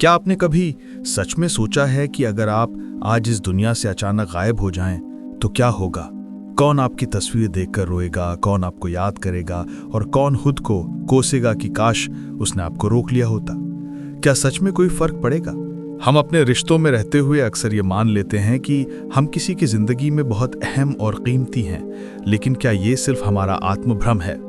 क्या आपने कभी सच में सोचा है कि अगर आप आज इस दुनिया से अचानक गायब हो जाएं तो क्या होगा? कौन आपकी तस्वीर देखकर रोएगा, कौन आपको याद करेगा और कौन खुद को कोसेगा कि काश उसने आपको रोक लिया होता? क्या सच में कोई फर्क पड़ेगा? हम अपने रिश्तों में रहते हुए अक्सर ये मान लेते हैं कि हम किसी की जिंदगी में बहुत अहम और कीमती हैं, लेकिन क्या ये सिर्फ हमारा आत्मभ्रम है?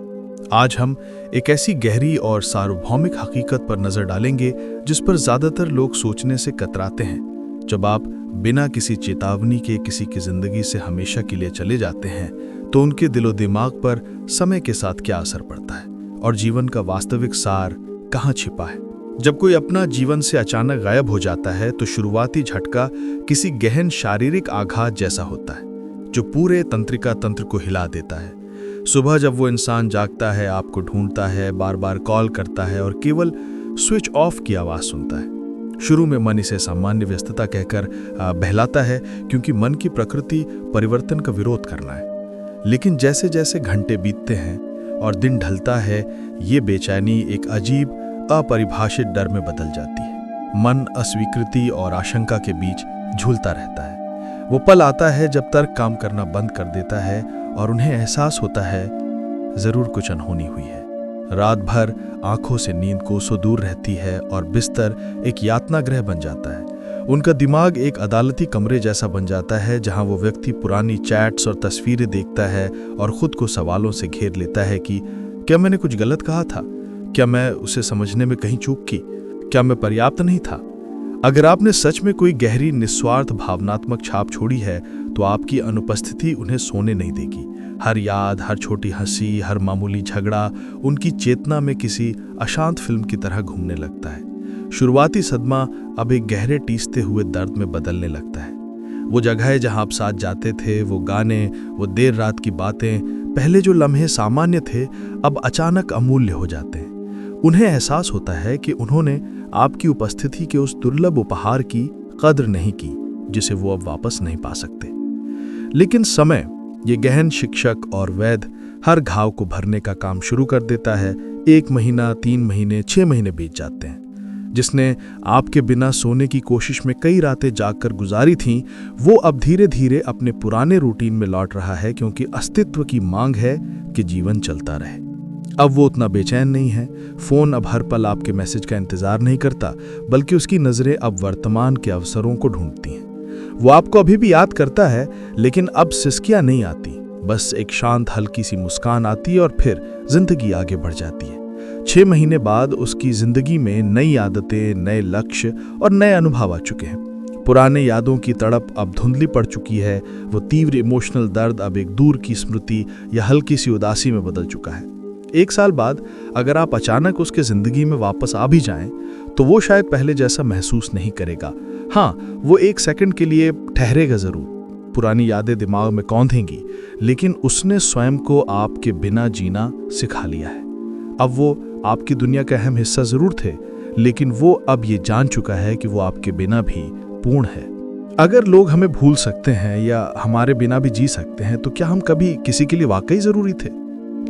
आज हम एक ऐसी गहरी और सार्वभौमिक हकीकत पर नजर डालेंगे जिस पर ज्यादातर लोग सोचने से कतराते हैं। जब आप बिना किसी चेतावनी के किसी की जिंदगी से हमेशा के लिए चले जाते हैं तो उनके दिलो दिमाग पर समय के साथ क्या असर पड़ता है और जीवन का वास्तविक सार कहाँ छिपा है। जब कोई अपना जीवन से अचानक गायब हो जाता है तो शुरुआती झटका किसी गहन शारीरिक आघात जैसा होता है जो पूरे तंत्रिका तंत्र को हिला देता है। सुबह जब वो इंसान जागता है, आपको ढूंढता है, बार बार कॉल करता है और केवल स्विच ऑफ की आवाज सुनता है। शुरू में मन इसे सामान्य व्यस्तता कहकर बहलाता है, क्योंकि मन की प्रकृति परिवर्तन का विरोध करना है। लेकिन जैसे जैसे घंटे बीतते हैं और दिन ढलता है, ये बेचैनी एक अजीब अपरिभाषित डर में बदल जाती है। मन अस्वीकृति और आशंका के बीच झूलता रहता है। वो पल आता है जब तर्क काम करना बंद कर देता है और उन्हें एहसास होता है जरूर कुछ अनहोनी हुई है। रात भर आंखों से नींद कोसों दूर रहती है और बिस्तर एक यातना गृह बन जाता है। उनका दिमाग एक अदालती कमरे जैसा बन जाता है जहां वो व्यक्ति पुरानी चैट्स और तस्वीरें देखता है और खुद को सवालों से घेर लेता है कि क्या मैंने कुछ गलत कहा था? क्या मैं उसे समझने में कहीं चूक की? क्या मैं पर्याप्त नहीं था? अगर आपने सच में कोई गहरी निस्वार्थ भावनात्मक छाप छोड़ी है तो आपकी अनुपस्थिति उन्हें सोने नहीं देगी। हर याद, हर छोटी हंसी, हर मामूली झगड़ा उनकी चेतना में किसी अशांत फिल्म की तरह घूमने लगता है। शुरुआती सदमा अब एक गहरे टीसते हुए दर्द में बदलने लगता है। वो जगह जहां आप साथ जाते थे, वो गाने, वो देर रात की बातें, पहले जो लम्हे सामान्य थे अब अचानक अमूल्य हो जाते हैं। उन्हें एहसास होता है कि उन्होंने आपकी उपस्थिति के उस दुर्लभ उपहार की कद्र नहीं की जिसे वो अब वापस नहीं पा सकते। लेकिन समय, ये गहन शिक्षक और वैद्य, हर घाव को भरने का काम शुरू कर देता है। 1 महीना, 3 महीने, 6 महीने बीत जाते हैं। जिसने आपके बिना सोने की कोशिश में कई रातें जागकर गुजारी थीं, वो अब धीरे धीरे अपने पुराने रूटीन में लौट रहा है, क्योंकि अस्तित्व की मांग है कि जीवन चलता रहे। अब वो उतना बेचैन नहीं है। फोन अब हर पल आपके मैसेज का इंतजार नहीं करता, बल्कि उसकी नजरें अब वर्तमान के अवसरों को ढूंढती हैं। वो आपको अभी भी याद करता है, लेकिन अब सिसकियां नहीं आती, बस एक शांत हल्की सी मुस्कान आती है और फिर जिंदगी आगे बढ़ जाती है। 6 महीने बाद उसकी जिंदगी में नई आदतें, नए लक्ष्य और नए अनुभव आ चुके हैं। पुराने यादों की तड़प अब धुंधली पड़ चुकी है। वो तीव्र इमोशनल दर्द अब एक दूर की स्मृति या हल्की सी उदासी में बदल चुका है। 1 साल बाद अगर आप अचानक उसके जिंदगी में वापस आ भी जाएं, तो वो शायद पहले जैसा महसूस नहीं करेगा। हाँ, वो 1 सेकंड के लिए ठहरेगा जरूर, पुरानी यादें दिमाग में कौंधेंगी, लेकिन उसने स्वयं को आपके बिना जीना सिखा लिया है। अब वो आपकी दुनिया का अहम हिस्सा जरूर थे, लेकिन वो अब ये जान चुका है कि वो आपके बिना भी पूर्ण है। अगर लोग हमें भूल सकते हैं या हमारे बिना भी जी सकते हैं, तो क्या हम कभी किसी के लिए वाकई जरूरी थे?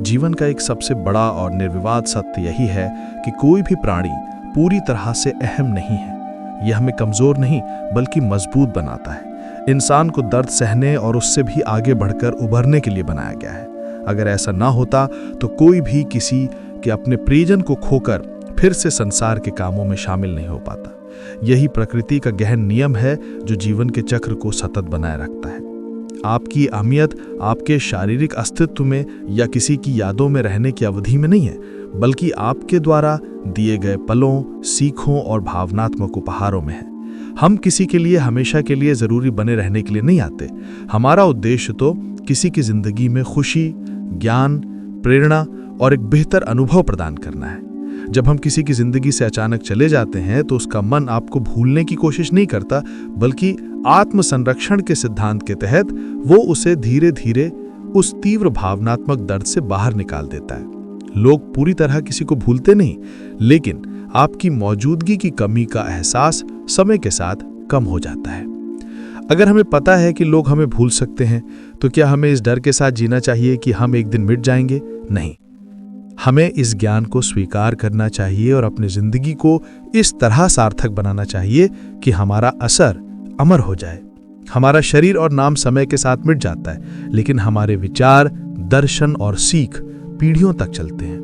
जीवन का एक सबसे बड़ा और निर्विवाद सत्य यही है कि कोई भी प्राणी पूरी तरह से अहम नहीं है। यह हमें कमजोर नहीं बल्कि मजबूत बनाता है। इंसान को दर्द सहने और उससे भी आगे बढ़कर उभरने के लिए बनाया गया है। अगर ऐसा ना होता तो कोई भी किसी के अपने प्रियजन को खोकर फिर से संसार के कामों में शामिल नहीं हो पाता। यही प्रकृति का गहन नियम है जो जीवन के चक्र को सतत बनाए रखता है। आपकी अहमियत आपके शारीरिक अस्तित्व में या किसी की यादों में रहने की अवधि में नहीं है, बल्कि आपके द्वारा दिए गए पलों, सीखों और भावनात्मक उपहारों में है। हम किसी के लिए हमेशा के लिए जरूरी बने रहने के लिए नहीं आते। हमारा उद्देश्य तो किसी की जिंदगी में खुशी, ज्ञान, प्रेरणा और एक बेहतर अनुभव प्रदान करना है। जब हम किसी की जिंदगी से अचानक चले जाते हैं तो उसका मन आपको भूलने की कोशिश नहीं करता, बल्कि आत्म संरक्षण के सिद्धांत के तहत वो उसे धीरे धीरे उस तीव्र भावनात्मक दर्द से बाहर निकाल देता है। लोग पूरी तरह किसी को भूलते नहीं, लेकिन आपकी मौजूदगी की कमी का एहसास समय के साथ कम हो जाता है। अगर हमें पता है कि लोग हमें भूल सकते हैं, तो क्या हमें इस डर के साथ जीना चाहिए कि हम एक दिन मिट जाएंगे? नहीं। हमें इस ज्ञान को स्वीकार करना चाहिए और अपनी जिंदगी को इस तरह सार्थक बनाना चाहिए कि हमारा असर अमर हो जाए। हमारा शरीर और नाम समय के साथ मिट जाता है, लेकिन हमारे विचार, दर्शन और सीख पीढ़ियों तक चलते हैं।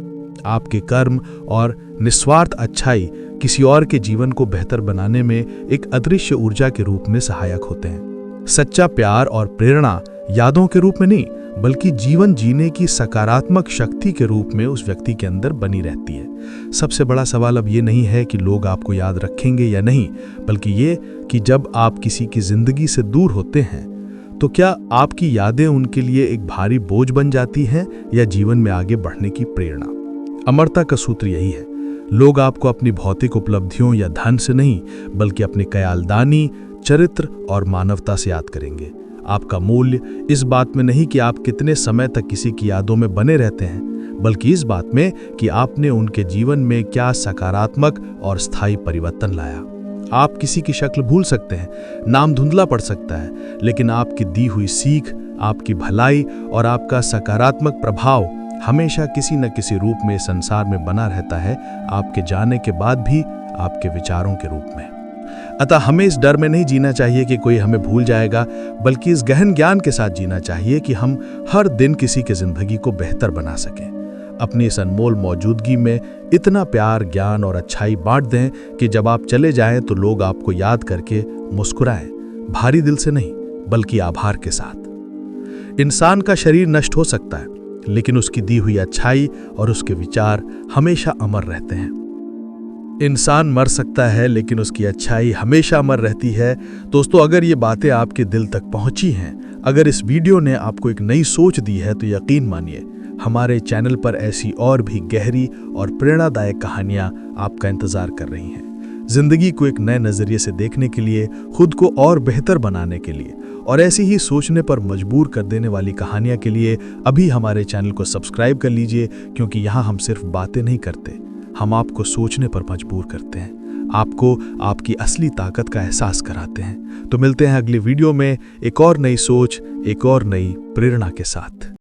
आपके कर्म और निस्वार्थ अच्छाई किसी और के जीवन को बेहतर बनाने में एक अदृश्य ऊर्जा के रूप में सहायक होते हैं। सच्चा प्यार और प्रेरणा यादों के रूप में नहीं, बल्कि जीवन जीने की सकारात्मक शक्ति के रूप में उस व्यक्ति के अंदर बनी रहती है। सबसे बड़ा सवाल अब ये नहीं है कि लोग आपको याद रखेंगे या नहीं, बल्कि ये कि जब आप किसी की जिंदगी से दूर होते हैं तो क्या आपकी यादें उनके लिए एक भारी बोझ बन जाती हैं या जीवन में आगे बढ़ने की प्रेरणा। अमरता का सूत्र यही है, लोग आपको अपनी भौतिक उपलब्धियों या धन से नहीं, बल्कि अपनी कयालदानी, चरित्र और मानवता से याद करेंगे। आपका मूल्य इस बात में नहीं कि आप कितने समय तक किसी की यादों में बने रहते हैं, बल्कि इस बात में कि आपने उनके जीवन में क्या सकारात्मक और स्थायी परिवर्तन लाया। आप किसी की शक्ल भूल सकते हैं, नाम धुंधला पड़ सकता है, लेकिन आपकी दी हुई सीख, आपकी भलाई और आपका सकारात्मक प्रभाव हमेशा किसी न किसी रूप में संसार में बना रहता है, आपके जाने के बाद भी आपके विचारों के रूप में। अतः हमें इस डर में नहीं जीना चाहिए कि कोई हमें भूल जाएगा, बल्कि इस गहन ज्ञान के साथ जीना चाहिए कि हम हर दिन किसी की जिंदगी को बेहतर बना सकें। अपनी इस अनमोल मौजूदगी में इतना प्यार, ज्ञान और अच्छाई बांट दें कि जब आप चले जाएं तो लोग आपको याद करके मुस्कुराएं, भारी दिल से नहीं, बल्कि आभार के साथ। इंसान का शरीर नष्ट हो सकता है, लेकिन उसकी दी हुई अच्छाई और उसके विचार हमेशा अमर रहते हैं। इंसान मर सकता है, लेकिन उसकी अच्छाई हमेशा अमर रहती है। दोस्तों, अगर ये बातें आपके दिल तक पहुंची हैं, अगर इस वीडियो ने आपको एक नई सोच दी है, तो यकीन मानिए हमारे चैनल पर ऐसी और भी गहरी और प्रेरणादायक कहानियां आपका इंतजार कर रही हैं। जिंदगी को एक नए नजरिए से देखने के लिए, खुद को और बेहतर बनाने के लिए और ऐसी ही सोचने पर मजबूर कर देने वाली कहानियां के लिए अभी हमारे चैनल को सब्सक्राइब कर लीजिए, क्योंकि यहाँ हम सिर्फ बातें नहीं करते, हम आपको सोचने पर मजबूर करते हैं, आपको आपकी असली ताकत का एहसास कराते हैं। तो मिलते हैं अगली वीडियो में एक और नई सोच, एक और नई प्रेरणा के साथ।